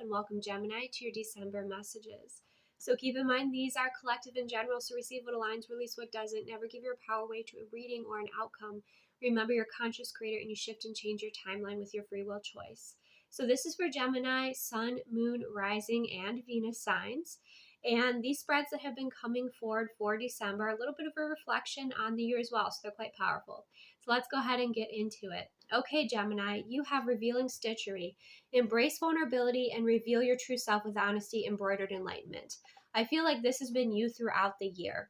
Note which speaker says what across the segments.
Speaker 1: and welcome Gemini to your December messages. So keep in mind these are collective in general, so receive what aligns, release what doesn't. Never give your power away to a reading or an outcome. Remember, you're conscious creator and you shift and change your timeline with your free will choice. So this is for Gemini, Sun, Moon, Rising, and Venus signs. And these spreads that have been coming forward for December, a little bit of a reflection on the year as well, so they're quite powerful. So let's go ahead and get into it. Okay, Gemini, you have revealing stitchery. Embrace vulnerability and reveal your true self with honesty, embroidered enlightenment. I feel like this has been you throughout the year.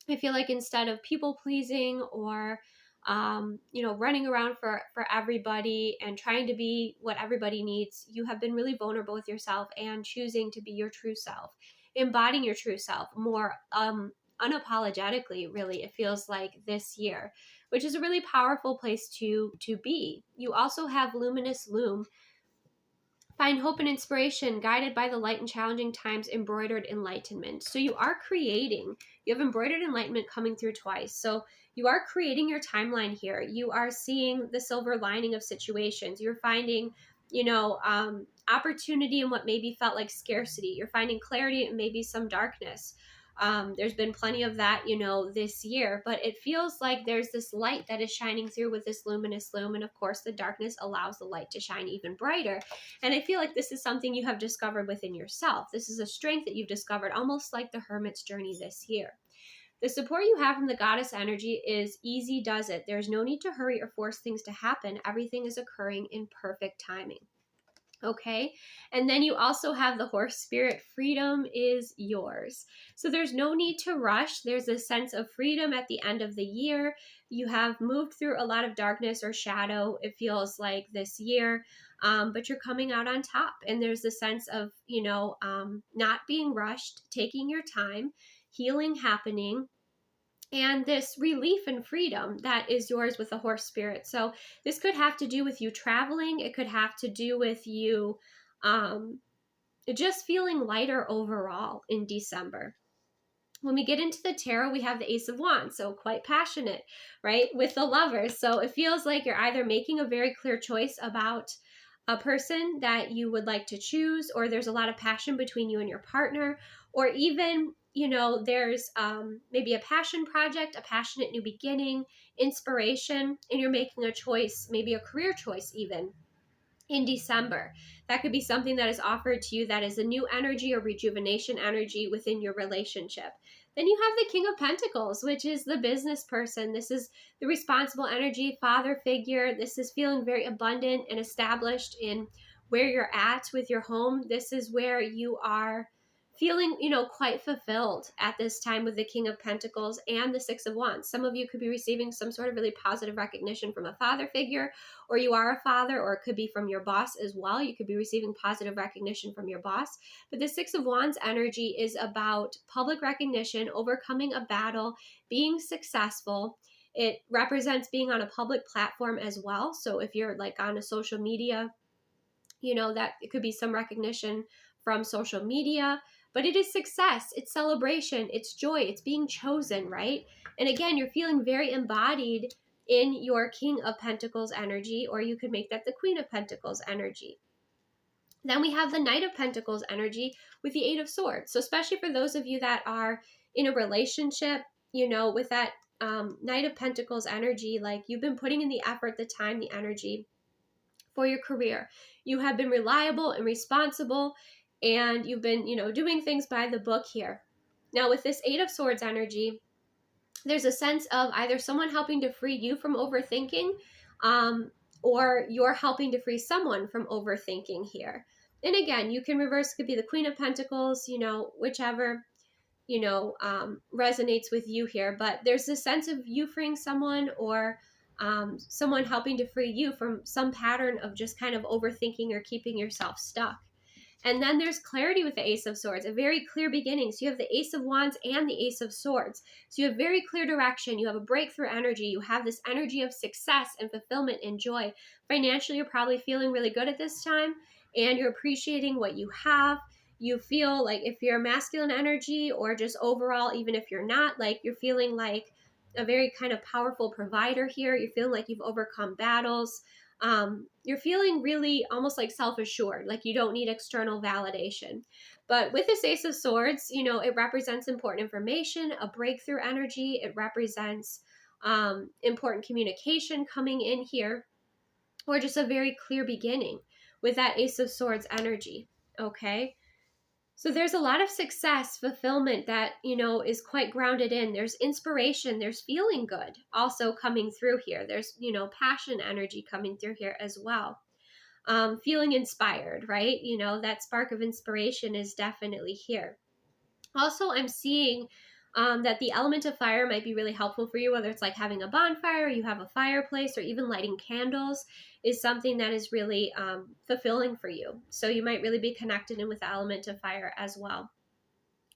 Speaker 1: I feel like instead of people pleasing or running around for everybody and trying to be what everybody needs, you have been really vulnerable with yourself and choosing to be your true self, embodying your true self more unapologetically, really, it feels like this year, which is a really powerful place to be. You also have luminous loom. Find hope and inspiration, guided by the light in challenging times, embroidered enlightenment. So you are creating, you have embroidered enlightenment coming through twice. So you are creating your timeline here. You are seeing the silver lining of situations. You're finding, opportunity in what maybe felt like scarcity. You're finding clarity and maybe some darkness. There's been plenty of that, this year, but it feels like there's this light that is shining through with this luminous loom. And of course, the darkness allows the light to shine even brighter. And I feel like this is something you have discovered within yourself. This is a strength that you've discovered, almost like the hermit's journey this year. The support you have from the goddess energy is easy does it. There's no need to hurry or force things to happen. Everything is occurring in perfect timing. Okay. And then you also have the horse spirit. Freedom is yours. So there's no need to rush. There's a sense of freedom at the end of the year. You have moved through a lot of darkness or shadow, it feels like, this year, but you're coming out on top. And there's a sense of, not being rushed, taking your time, healing happening, and this relief and freedom that is yours with the horse spirit. So this could have to do with you traveling. It could have to do with you just feeling lighter overall in December. When we get into the tarot, we have the Ace of Wands, so quite passionate, right, with the Lovers. So it feels like you're either making a very clear choice about a person that you would like to choose, or there's a lot of passion between you and your partner, or even, there's maybe a passion project, a passionate new beginning, inspiration, and you're making a choice, maybe a career choice even, in December. That could be something that is offered to you that is a new energy or rejuvenation energy within your relationship. Then you have the King of Pentacles, which is the business person. This is the responsible energy, father figure. This is feeling very abundant and established in where you're at with your home. This is where you are feeling, quite fulfilled at this time with the King of Pentacles and the Six of Wands. Some of you could be receiving some sort of really positive recognition from a father figure, or you are a father, or it could be from your boss as well. You could be receiving positive recognition from your boss. But the Six of Wands energy is about public recognition, overcoming a battle, being successful. It represents being on a public platform as well. So if you're like on a social media, that it could be some recognition from social media. But it is success, it's celebration, it's joy, it's being chosen, right? And again, you're feeling very embodied in your King of Pentacles energy, or you could make that the Queen of Pentacles energy. Then we have the Knight of Pentacles energy with the Eight of Swords. So especially for those of you that are in a relationship, with that Knight of Pentacles energy, like you've been putting in the effort, the time, the energy for your career. You have been reliable and responsible, and you've been, doing things by the book here. Now with this Eight of Swords energy, there's a sense of either someone helping to free you from overthinking, or you're helping to free someone from overthinking here. And again, you can reverse, could be the Queen of Pentacles, whichever, resonates with you here. But there's a sense of you freeing someone, or someone helping to free you from some pattern of just kind of overthinking or keeping yourself stuck. And then there's clarity with the Ace of Swords, a very clear beginning. So you have the Ace of Wands and the Ace of Swords. So you have very clear direction. You have a breakthrough energy. You have this energy of success and fulfillment and joy. Financially, you're probably feeling really good at this time, and you're appreciating what you have. You feel like, if you're masculine energy, or just overall, even if you're not, like you're feeling like a very kind of powerful provider here. You're feeling like you've overcome battles. you're feeling really almost like self-assured, like you don't need external validation. But with this Ace of Swords, it represents important information, a breakthrough energy. It represents important communication coming in here, or just a very clear beginning with that Ace of Swords energy. Okay. So there's a lot of success, fulfillment that, is quite grounded in. There's inspiration, there's feeling good also coming through here. There's, passion energy coming through here as well. Feeling inspired, right? That spark of inspiration is definitely here. Also, I'm seeing that the element of fire might be really helpful for you, whether it's like having a bonfire, you have a fireplace, or even lighting candles is something that is really fulfilling for you. So you might really be connected in with the element of fire as well.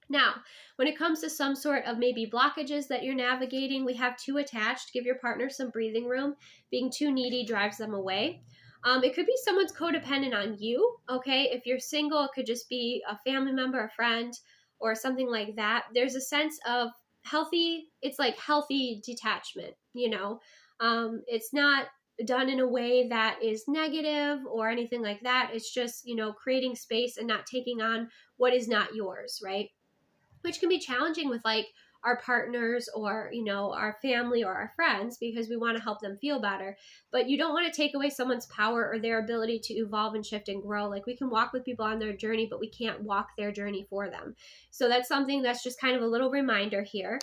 Speaker 1: Now, when it comes to some sort of maybe blockages that you're navigating, we have too attached. Give your partner some breathing room. Being too needy drives them away. It could be someone's codependent on you, okay? If you're single, it could just be a family member, a friend, or something like that. There's a sense of it's like healthy detachment, It's not done in a way that is negative or anything like that. It's just, creating space and not taking on what is not yours, right? Which can be challenging with like our partners or, our family or our friends, because we want to help them feel better. But you don't want to take away someone's power or their ability to evolve and shift and grow. Like we can walk with people on their journey, but we can't walk their journey for them. So that's something that's just kind of a little reminder here.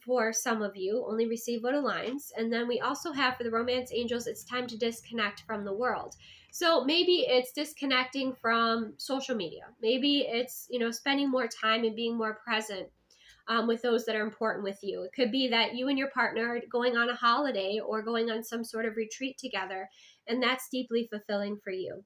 Speaker 1: For some of you, only receive what aligns. And then we also have for the romance angels, it's time to disconnect from the world. So maybe it's disconnecting from social media. Maybe it's, spending more time and being more present with those that are important with you. It could be that you and your partner are going on a holiday or going on some sort of retreat together, and that's deeply fulfilling for you.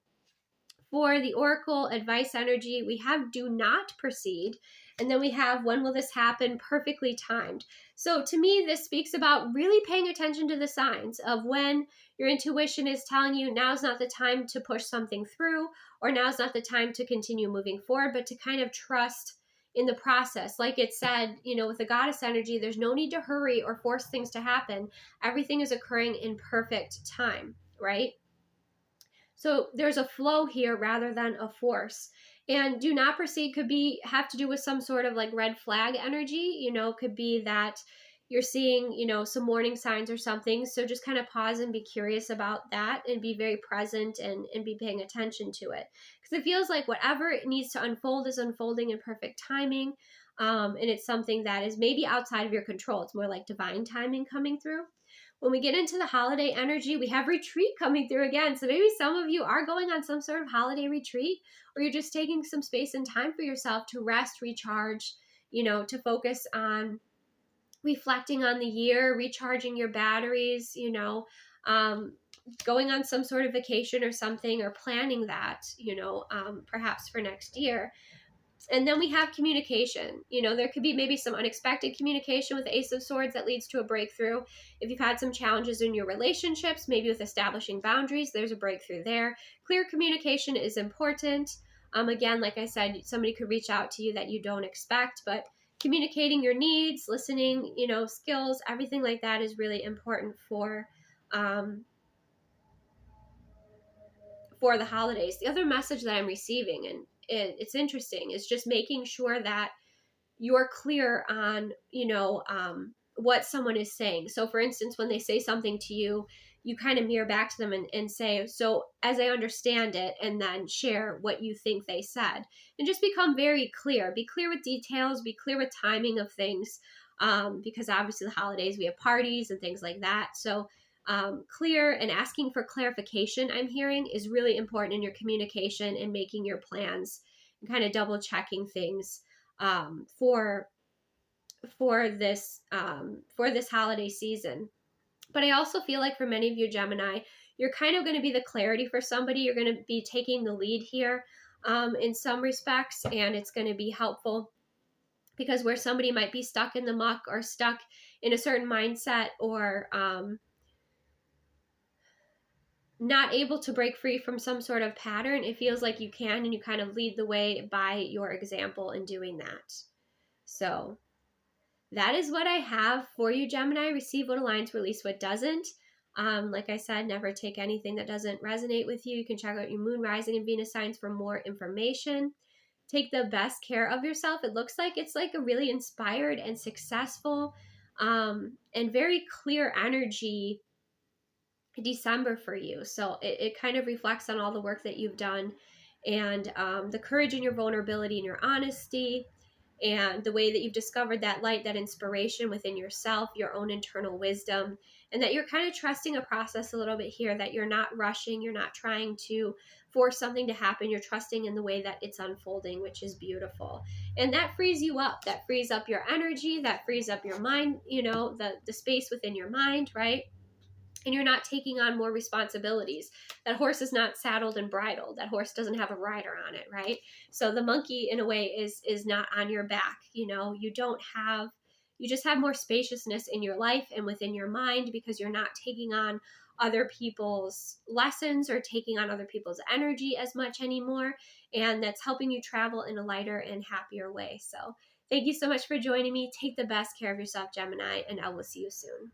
Speaker 1: For the Oracle advice energy, we have do not proceed. And then we have when will this happen, perfectly timed. So to me, this speaks about really paying attention to the signs of when your intuition is telling you now's not the time to push something through, or now's not the time to continue moving forward, but to kind of trust in the process. Like it said, with the goddess energy, there's no need to hurry or force things to happen. Everything is occurring in perfect time, right? So there's a flow here rather than a force. And do not proceed could have to do with some sort of like red flag energy, could be that you're seeing, some warning signs or something. So just kind of pause and be curious about that and be very present and be paying attention to it. Because it feels like whatever it needs to unfold is unfolding in perfect timing. And it's something that is maybe outside of your control. It's more like divine timing coming through. When we get into the holiday energy, we have retreat coming through again. So maybe some of you are going on some sort of holiday retreat, or you're just taking some space and time for yourself to rest, recharge, to focus on reflecting on the year, recharging your batteries, going on some sort of vacation or something, or planning that, perhaps for next year. And then we have communication. There could be maybe some unexpected communication with the Ace of Swords that leads to a breakthrough. If you've had some challenges in your relationships, maybe with establishing boundaries, there's a breakthrough there. Clear communication is important. Again, like I said, somebody could reach out to you that you don't expect, but communicating your needs, listening, skills, everything like that is really important for the holidays. The other message that I'm receiving, and it's interesting, is just making sure that you're clear on, what someone is saying. So for instance, when they say something to you, you kind of mirror back to them and say, so as I understand it, and then share what you think they said. And just become very clear. Be clear with details, be clear with timing of things, because obviously the holidays, we have parties and things like that. So clear and asking for clarification, I'm hearing, is really important in your communication and making your plans and kind of double checking things for this holiday season. But I also feel like for many of you Gemini, you're kind of going to be the clarity for somebody. You're going to be taking the lead here in some respects, and it's going to be helpful, because where somebody might be stuck in the muck or stuck in a certain mindset, or not able to break free from some sort of pattern, it feels like you can, and you kind of lead the way by your example in doing that. So that is what I have for you, Gemini. Receive what aligns, release what doesn't. Like I said, never take anything that doesn't resonate with you. You can check out your moon, rising, and Venus signs for more information. Take the best care of yourself. It looks like it's like a really inspired and successful and very clear energy December for you. So it kind of reflects on all the work that you've done, and the courage in your vulnerability and your honesty, and the way that you've discovered that light, that inspiration within yourself, your own internal wisdom, and that you're kind of trusting a process a little bit here, that you're not rushing, you're not trying to force something to happen, you're trusting in the way that it's unfolding, which is beautiful. And that frees you up, that frees up your energy, that frees up your mind, you know, the space within your mind, right? And you're not taking on more responsibilities. That horse is not saddled and bridled. That horse doesn't have a rider on it, right? So the monkey, in a way, is not on your back. You know, you just have more spaciousness in your life and within your mind, because you're not taking on other people's lessons or taking on other people's energy as much anymore. And that's helping you travel in a lighter and happier way. So thank you so much for joining me. Take the best care of yourself, Gemini, and I will see you soon.